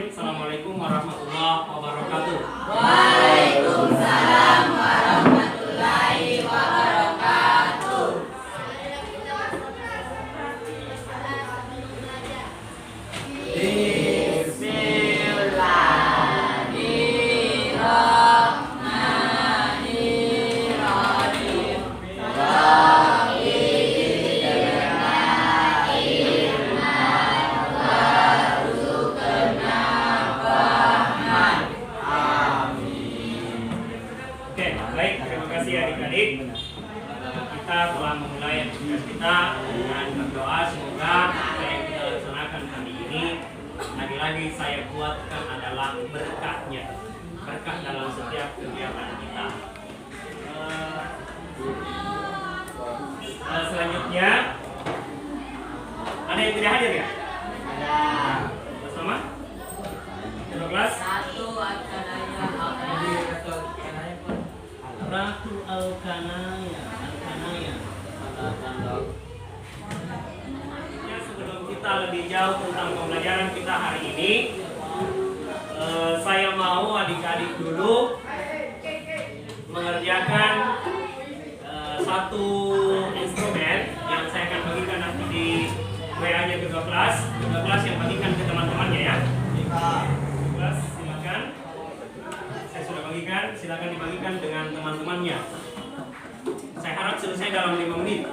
Bismillahirrahmanirrahim. Assalamualaikum warahmatullahi wabarakatuh. Waalaikumsalam warahmatullahi wabarakatuh. Bismillahirrahmanirrahim. Oke, baik. Terima kasih adik-adik. Kita telah memulai tugas kita dengan berdoa semoga apa yang kita laksanakan hari ini lagi-lagi saya kuatkan adalah berkahnya, berkah dalam setiap kegiatan kita. Selanjutnya ada yang tidak hadir ya? Kelas nama? Kelas? Ratu Al-Kanaya. Ya, sebelum kita lebih jauh tentang pembelajaran kita hari ini, saya mau adik-adik dulu mengerjakan satu instrumen yang saya akan bagikan nanti di WA-nya kedua kelas yang bagikan ke teman-temannya ya. Kelas silakan. Saya sudah bagikan, silakan dibagikan dengan teman-temannya. Saya harap selesai dalam 5 menit.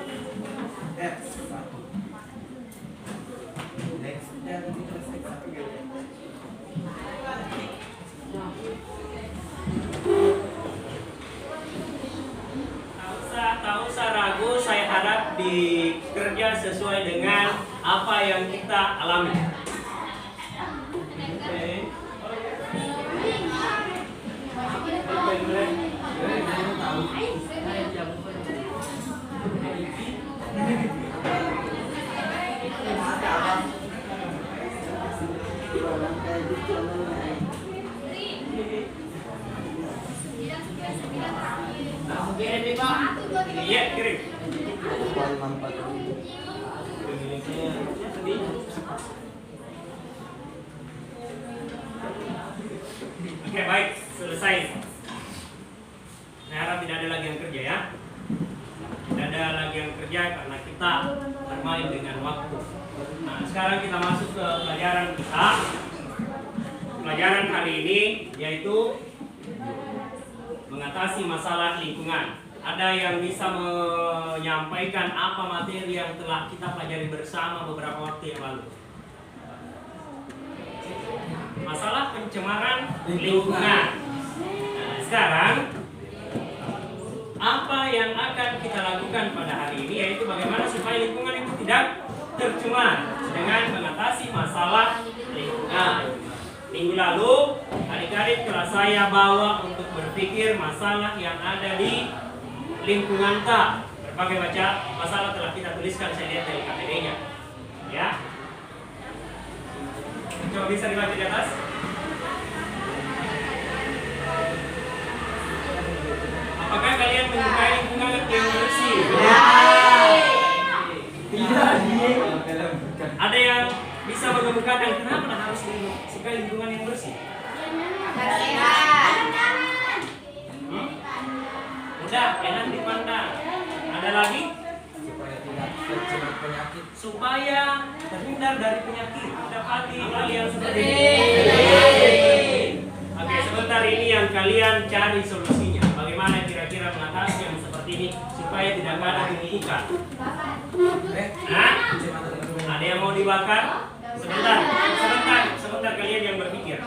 Tak usah ragu, saya harap dikerja sesuai dengan apa yang kita alami. Iya, kirim. Oke, baik, selesai. Saya harap tidak ada lagi yang kerja ya. Tidak ada lagi yang kerja karena kita bermain dengan waktu. Nah, sekarang kita masuk ke pelajaran kita. Pelajaran hari ini yaitu mengatasi masalah lingkungan. Ada yang bisa menyampaikan apa materi yang telah kita pelajari bersama beberapa waktu yang lalu? Masalah pencemaran lingkungan. Nah, sekarang apa yang akan kita lakukan pada hari ini yaitu bagaimana supaya lingkungan itu tidak tercemar dengan mengatasi masalah lingkungan. Minggu lalu adik-adik telah saya bawa untuk berpikir masalah yang ada di lingkungan kita. Berbagai macam masalah telah kita tuliskan, saya lihat dari KTD-nya. Ya. Coba bisa dibaca di atas. Apakah kalian menyukai lingkungan yang bersih? Tidak. Ada yang bisa mengemukakan kenapa harus suka lingkungan yang bersih? Mudah, enak dipandang. Ada lagi? Supaya terhindar dari penyakit. Dapati hal yang seperti ini. Oke, sebentar ini yang kalian cari solusinya. Bagaimana kira-kira mengatasi yang seperti ini supaya tidak ada tumpukan? Ada yang mau dibakar? Sebentar kalian yang berpikir.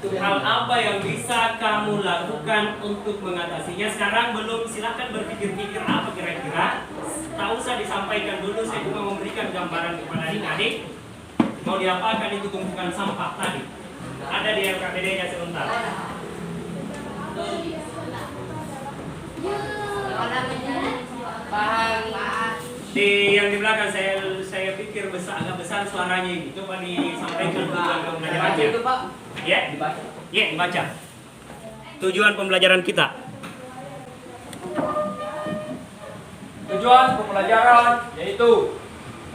Hal apa yang bisa kamu lakukan untuk mengatasinya? Sekarang belum, silakan berpikir-pikir apa kira-kira. Tak usah disampaikan dulu, saya cuma memberikan gambaran kepada adik-adik. Mau diapakan itu tumpukan sampah tadi? Ada di LKPD-nya sebentar. Di yang di belakang saya pikir agak besar suaranya ini. Coba disampaikan tujuan pembelajarannya. Ya, dibaca. Tujuan pembelajaran kita. Tujuan pembelajaran yaitu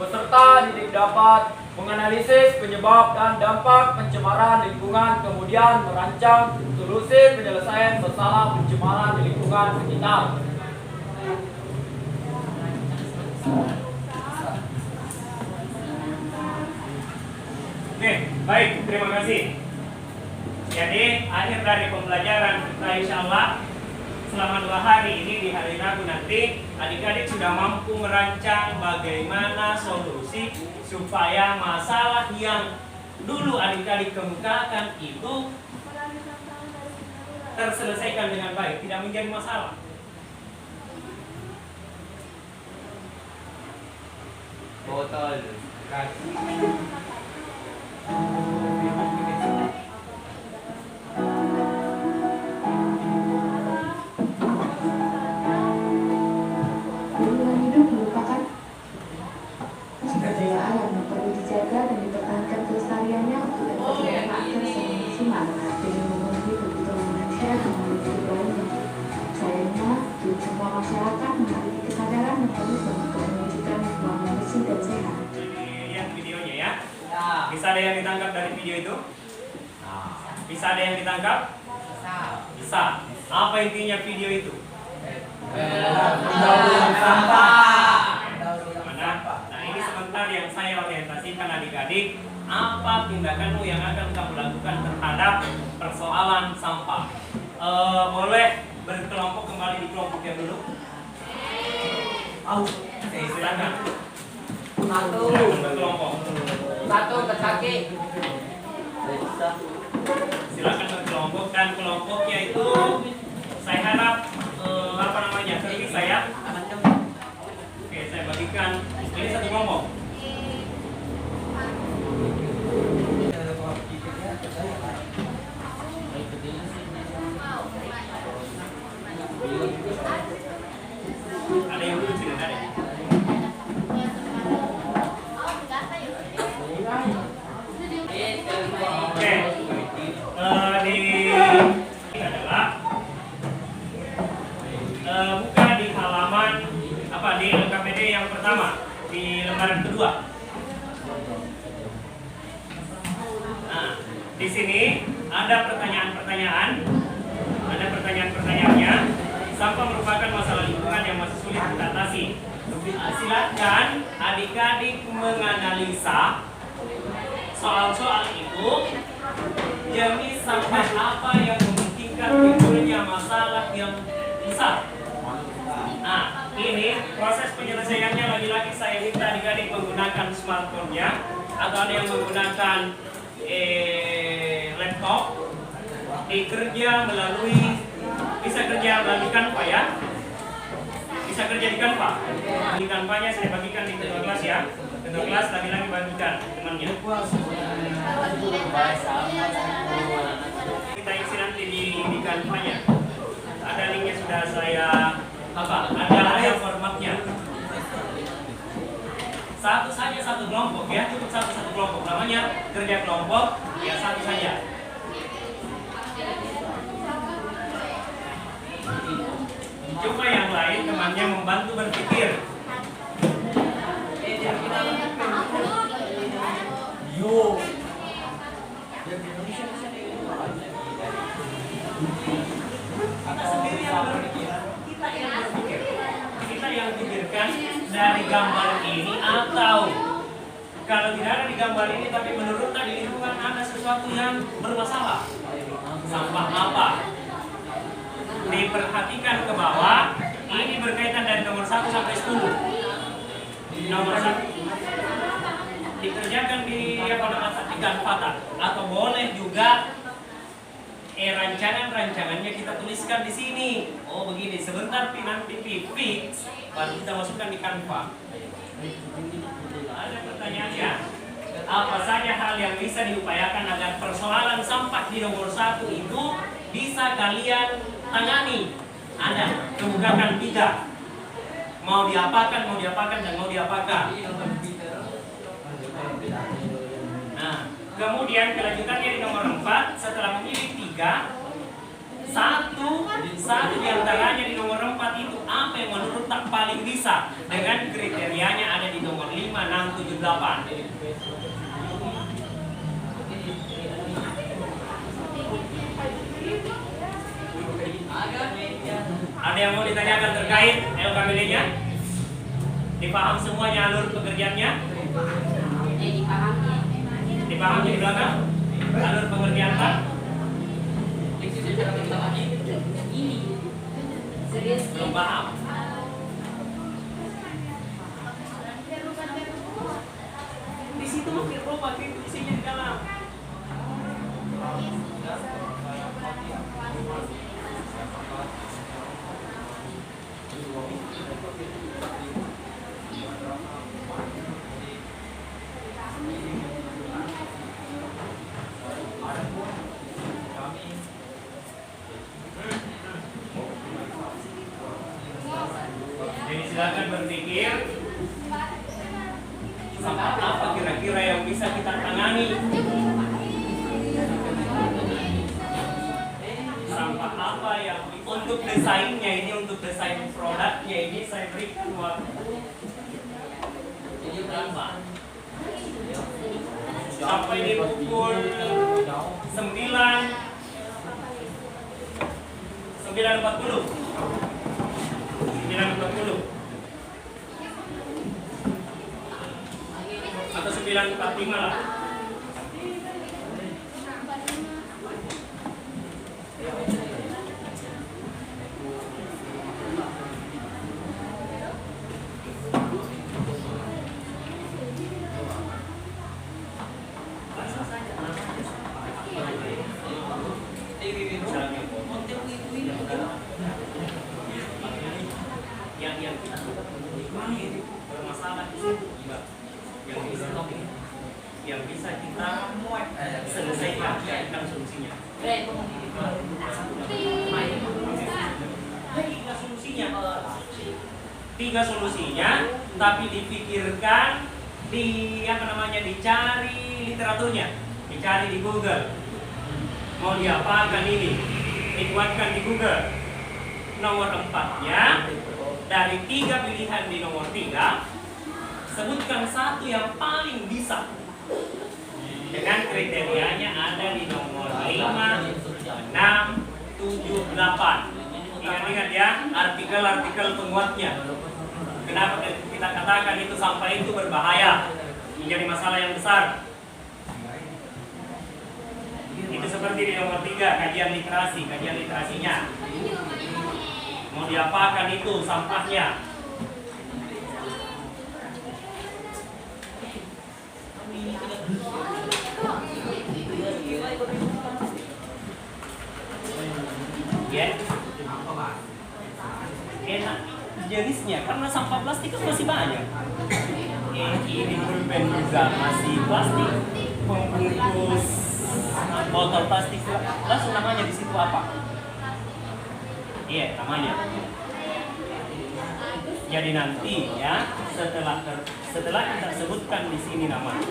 peserta didik dapat menganalisis penyebab dan dampak pencemaran lingkungan, kemudian merancang solusi penyelesaian masalah pencemaran di lingkungan sekitar. Oke, baik, terima kasih. Jadi akhir dari pembelajaran kita insya Allah selama 2 hari ini, di hari Rabu nanti adik-adik sudah mampu merancang bagaimana solusi supaya masalah yang dulu adik-adik kemukakan itu terselesaikan dengan baik, tidak menjadi masalah. Botol. Lingkungan hidup merupakan sumber daya alam yang perlu dijaga dan dipertahankan kelestariannya untuk dapat dimanfaatkan secara maksimal dengan memenuhi kebutuhan manusia dan manusia lainnya. Sayangnya, belum semua masyarakat memiliki kesadaran yang perlu untuk mewujudkan lingkungan bersih dan sehat. Lihat videonya ya. Bisa ada yang ditangkap dari video itu? Bisa ada yang ditangkap? Bisa. Apa intinya video itu? Nah, ini sebentar yang saya orientasikan adik-adik. Apa tindakanmu yang akan kamu lakukan terhadap persoalan sampah? Boleh berkelompok kembali di kelompok yang dulu? Silakan. Silakan berkelompok. Satu berkaki. Silakan berkelompok, dan kelompoknya itu saya harap terpisah saya. Oke, saya bagikan. Ini satu kelompok. Ada yang dulu tidak ada? Oke, ini adalah buka di halaman di LKPD yang pertama, di lembaran kedua. Nah, di sini ada pertanyaan-pertanyaannya. Sampah merupakan masalah lingkungan yang masih sulit diatasi. Silakan adik-adik menganalisa soal-soal itu. Jenis sampah apa yang memungkinkan timbulnya masalah yang besar? Nah, ini proses penyelesaiannya lagi-lagi saya minta adik-adik menggunakan smartphone-nya, atau ada yang menggunakan laptop, bisa kerja melalui Canva ya. Bisa kerja di Canva. Di Canva-nya saya bagikan di ketua kelas ya. Ketua kelas lagi-lagi bagikan temannya. Kita isi nanti di Canva-nya. Ada linknya sudah saya ada formatnya. Satu saja satu kelompok ya, cukup satu kelompok. Namanya kerja kelompok ya, satu saja. Coba yang lain temannya membantu berpikir. Kita sendiri yang berpikir, kita yang pikirkan dari gambar ini, atau kalau tidak ada di gambar ini tapi menurut tadi lingkungan ada sesuatu yang bermasalah. Sampah apa? Diperhatikan ke bawah. Ini berkaitan dari nomor 1 sampai 10. Nomor 1 dikerjakan di Canva, atau boleh juga rancangannya kita tuliskan di sini. Oh begini, sebentar nanti fix baru kita masukkan di Canva. Ada pertanyaannya? Apa saja hal yang bisa diupayakan agar persoalan sampah di nomor 1 itu bisa kalian tangani? Ada, kemukakan 3. Mau diapakan, dan mau diapakan. Nah, kemudian kelanjutannya di nomor 4, setelah memilih 3, satu diantaranya di nomor 4 itu apa yang menurut tak paling bisa, dengan kriterianya ada di nomor 5, 6, 7, 8. yang mau ditanyakan terkait LKPD-nya? Dipaham semuanya alur pekerjaannya? Dipahami di belakang? Alur pengertian Pak? Belum paham? Di situ mungkin rumah itu isinya di dalam. Jadi silakan berpikir sampah apa kira-kira yang bisa kita tangani. Sampah apa yang untuk desainnya ini, untuk desain produknya ini saya berikan waktu berapa? Sampai di pukul 9.40 atau 9.45 lah. Yang kita bermasalah di sini, yang bisa kita selesaikan, carikan solusinya. Tiga solusinya, tapi dipikirkan, dicari literaturnya, dicari di Google. Mau diapakan ini? Dibuatkan di Google. Nomor 4-nya, dari 3 pilihan di nomor 3, sebutkan satu yang paling bisa. Dengan kriterianya ada di nomor 5, 6, 7, 8. Ingat-ingat ya, artikel-artikel penguatnya. Kenapa kita katakan itu sampah itu berbahaya, menjadi masalah yang besar. Itu seperti di nomor 3, kajian literasinya. Mau diapakan itu sampahnya? Ya, enak jenisnya karena sampah plastik kan masih banyak. Ini pulpen juga masih plastik, pembungkus botol plastik. Langsung namanya di situ apa? Iya, namanya. Jadi nanti ya setelah kita sebutkan di sini namanya,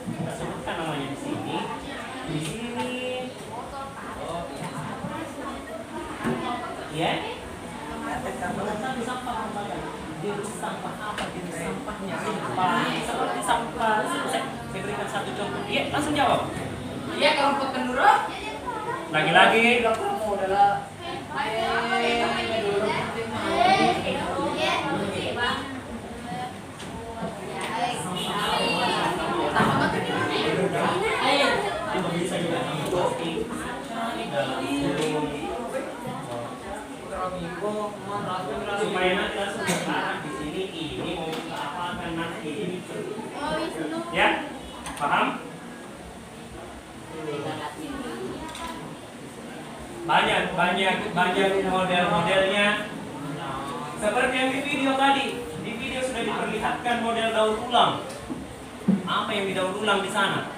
kita sebutkan namanya di sini, ya. Satu sampah apa? Jenis sampah apa? Jenis sampahnya seperti sampah. Saya berikan satu contoh. Iya, langsung jawab. Iya, kelompok kenduro. Lagi-lagi. Bisa juga supaya nanti langsung berarah di sini ini mau kita apakan nanti. Ya, paham? Banyak model-modelnya. Seperti yang di video tadi. Di video sudah diperlihatkan model daur ulang. Apa yang didaur ulang di sana?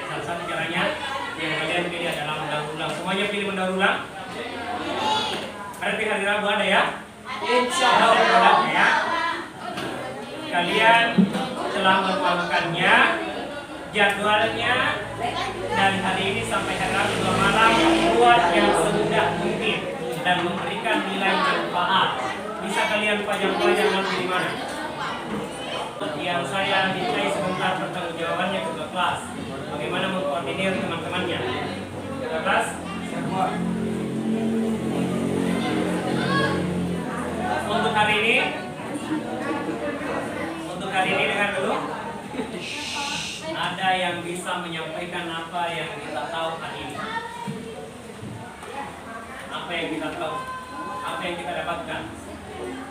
Salah satu caranya yang kalian pilih adalah mendaur ulang. Semuanya pilih mendaur ulang. Berarti hari Rabu ada ya? Insya Allah ya. Kalian telah melakukannya. jadwalnya dari hari ini sampai hari Rabu 2 malam buat yang semudah mungkin dan memberikan nilai manfaat. Bisa kalian pajang-pajang nanti di mana? Yang saya mintai sebentar pertanggungjawabannya ke kelas. Bagaimana mengkoordinir teman-temannya? Ke kelas? Untuk hari ini dengar dulu. Ada yang bisa menyampaikan apa yang kita tahu hari ini? Apa yang kita tahu? Apa yang kita dapatkan?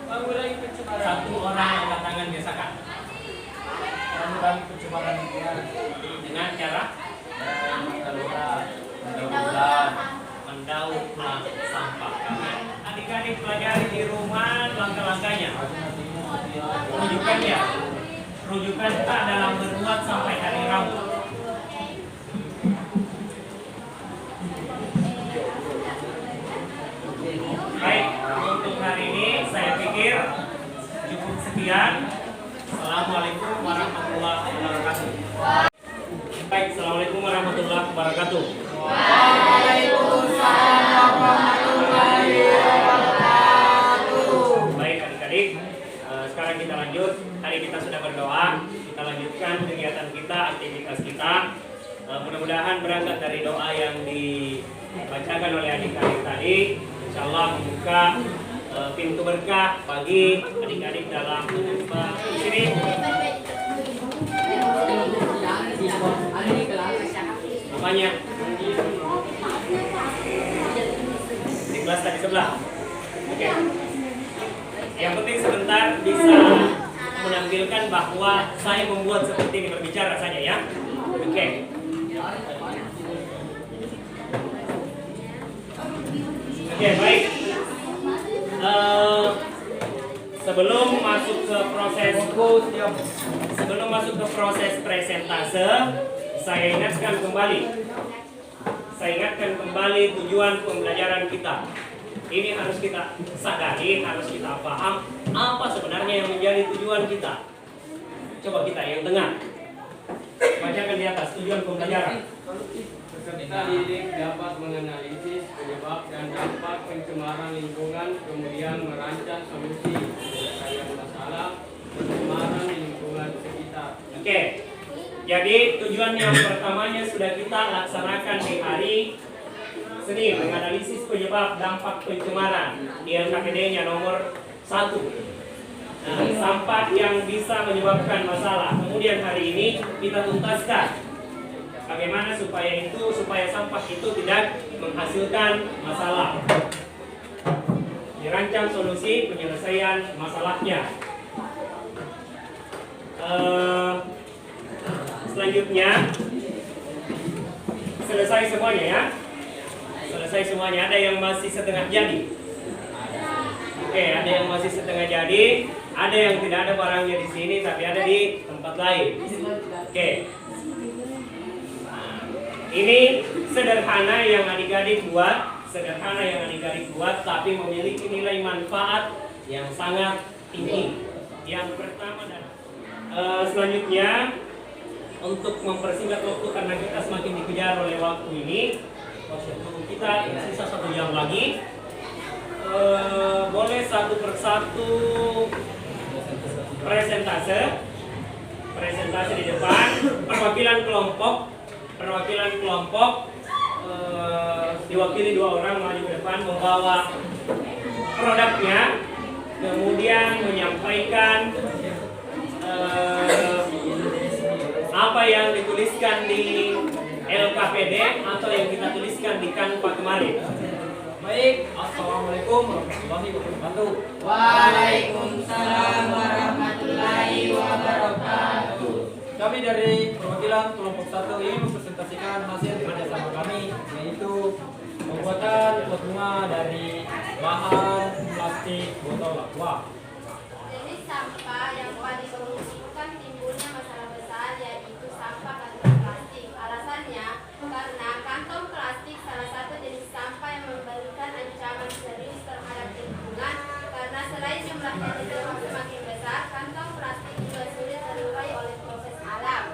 Mengurangi pencemaran. Satu orang angkat tangan biasakan. Mengurangi pencemaran lingkungan Dengan cara mendaur ulang sampah. Adik-adik pelajari di rumah langkah-langkahnya. Rujukan kita dalam berbuat sampai hari Rabu. Baik, untuk hari ini saya pikir cukup sekian. Assalamualaikum warahmatullahi wabarakatuh. Baik, assalamualaikum warahmatullahi wabarakatuh. Waalaikumsalam warahmatullahi wabarakatuh. Baik adik-adik, sekarang kita lanjut. Tadi kita sudah berdoa, kita lanjutkan kegiatan kita, aktivitas kita. Mudah-mudahan berangkat dari doa yang dibacakan oleh adik-adik tadi, insya Allah membuka pintu berkah bagi adik-adik dalam menyembah di sini. Apanya? Di kelas tadi sebelah. Oke. Yang penting sebentar bisa menampilkan bahwa saya membuat seperti ini berbicara saja ya. Oke. Oke, baik. Sebelum masuk ke proses presentase, saya ingatkan kembali tujuan pembelajaran kita. Ini harus kita sadari, harus kita paham apa sebenarnya yang menjadi tujuan kita. Coba kita yang tengah bacakan di atas tujuan pembelajaran. Peserta didik dapat menganalisis penyebab dan dampak pencemaran lingkungan, kemudian merancang solusi penyelesaian masalah pencemaran lingkungan sekitar. Oke, jadi tujuan yang pertamanya sudah kita laksanakan di hari Senin, menganalisis penyebab dampak pencemaran di LKPD-nya nomor 1. Nah, sampah yang bisa menyebabkan masalah. Kemudian hari ini kita tuntaskan bagaimana supaya sampah itu tidak menghasilkan masalah. Dirancang solusi penyelesaian masalahnya. Selanjutnya selesai semuanya ya. Selesai semuanya. Ada yang masih setengah jadi. Oke, ada yang masih setengah jadi. Ada yang tidak ada barangnya di sini tapi ada di tempat lain. Oke. Ini sederhana yang adik-adik buat, tapi memiliki nilai manfaat yang sangat tinggi. Yang pertama dan selanjutnya untuk mempersingkat waktu karena kita semakin dikejar oleh waktu ini, kita sisa 1 jam lagi. Boleh satu persatu presentase di depan, perwakilan kelompok diwakili 2 orang maju ke depan membawa produknya, kemudian menyampaikan apa yang dituliskan di LKPD atau yang kita tuliskan di Canva kemarin. Baik, assalamualaikum warahmatullahi wabarakatuh. Waalaikumsalam warahmatullahi wabarakatuh. Kami dari perwakilan kelompok 1 ini mempresentasikan hasil kerjasama kami, yaitu pembuatan pot bunga dari bahan plastik botol aqua. Jenis sampah yang paling mengusulkan timbulnya masalah besar yaitu sampah kantong plastik. Alasannya karena kantong plastik salah satu jenis sampah yang memberikan ancaman serius terhadap lingkungan karena selain jumlahnya semakin besar, kantong plastik juga sulit terurai oleh proses alam.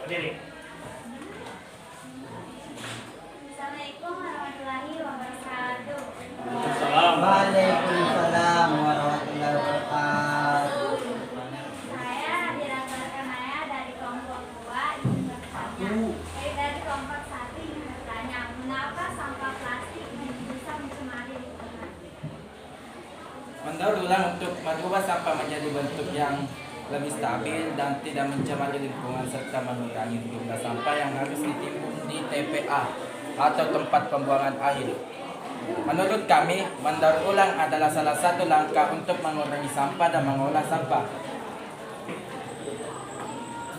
Berdiri. Assalamualaikum warahmatullahi wabarakatuh. Salam. Waalaikumsalam warahmatullahi wabarakatuh. Saya Diraga Naya dari kelompok 2 ingin bertanya. Dari kelompok 1 ingin bertanya, mengapa sampah plastik bisa mencemari lingkungan? Mendaur ulang untuk merubah sampah menjadi bentuk yang lebih stabil dan tidak mencemari lingkungan serta mengurangi jumlah sampah yang harus ditimbun di TPA atau tempat pembuangan akhir. Menurut kami, mendaur ulang adalah salah satu langkah untuk mengurangi sampah dan mengolah sampah.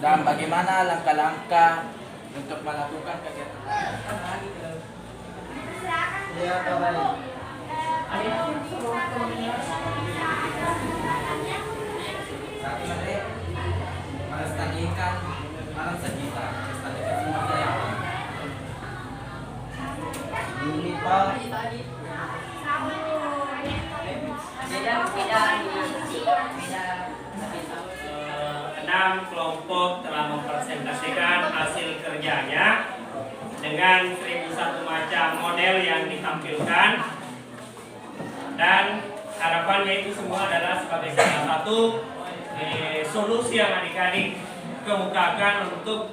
Dan bagaimana langkah-langkah untuk melakukan kegiatan? Iya, Pak Baik. Saat ini melestarikan alam sekitar, melestarikan sumber daya alam. Ini Pak. Enam kelompok telah mempresentasikan hasil kerjanya dengan 1001 macam model yang ditampilkan, dan harapannya itu semua adalah sebagai salah satu solusi yang adik-adik kemukakan untuk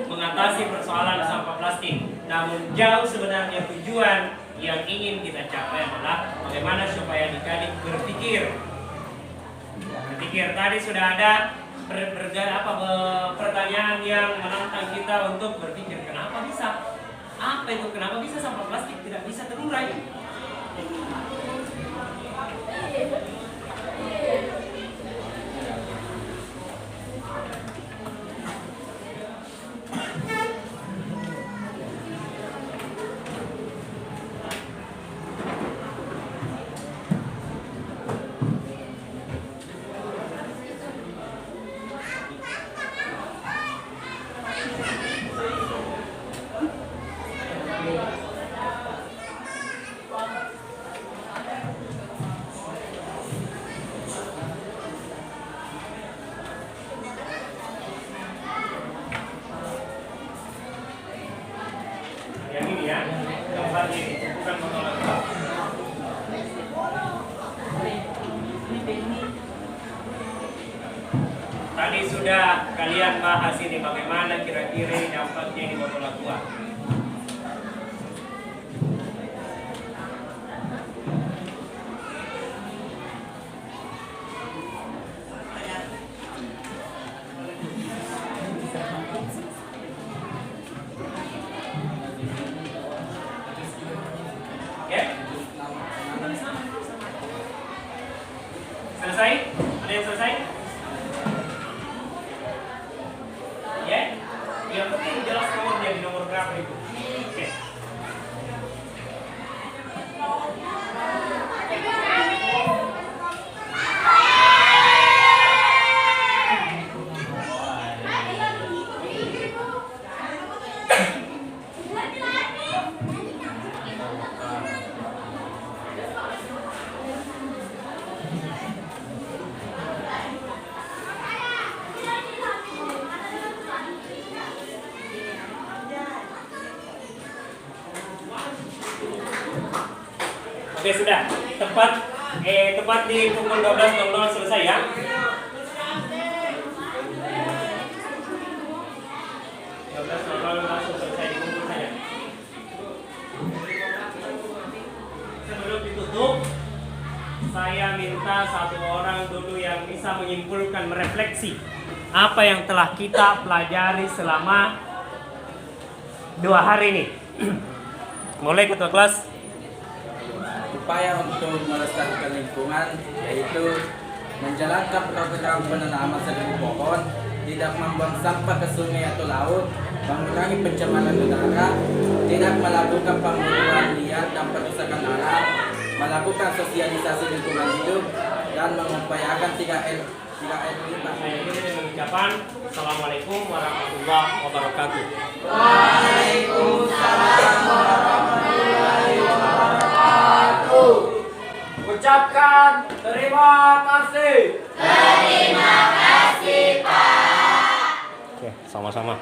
mengatasi persoalan sampah plastik. Namun jauh sebenarnya tujuan yang ingin kita capai adalah bagaimana supaya adik-adik berpikir. Tadi sudah ada pertanyaan yang menantang kita untuk berpikir, kenapa bisa? Apa itu? Kenapa bisa sampah plastik tidak bisa terurai? Yang ini ya, gambar ini, bukan fotografer. Tadi sudah kalian bahas ini bagaimana kira-kira dampaknya di Botolakua. Selesai? Ada yang selesai? Ya? Yang penting jelas nomornya di nomor berapa itu. Oke. Oke, sudah. Tepat di pukul 12.00 selesai ya. Langsung selesai dikumpul saja. Sebelum ditutup, saya minta satu orang dulu yang bisa menyimpulkan, merefleksi apa yang telah kita pelajari selama 2 hari ini. Mulai ketua kelas. Upaya untuk melestarikan lingkungan yaitu menjalankan program penanaman 1000 pohon, tidak membuang sampah ke sungai atau laut, mengurangi pencemaran udara, tidak melakukan pembuangan liar dan perusakan alam, melakukan sosialisasi lingkungan hidup, dan mengupayakan 3R. Saya ini dengan ucapan Assalamualaikum warahmatullahi wabarakatuh. Waalaikumsalam warahmatullahi wabarakatuh. Ucapkan terima kasih. Terima kasih, Pak. Oke, sama-sama.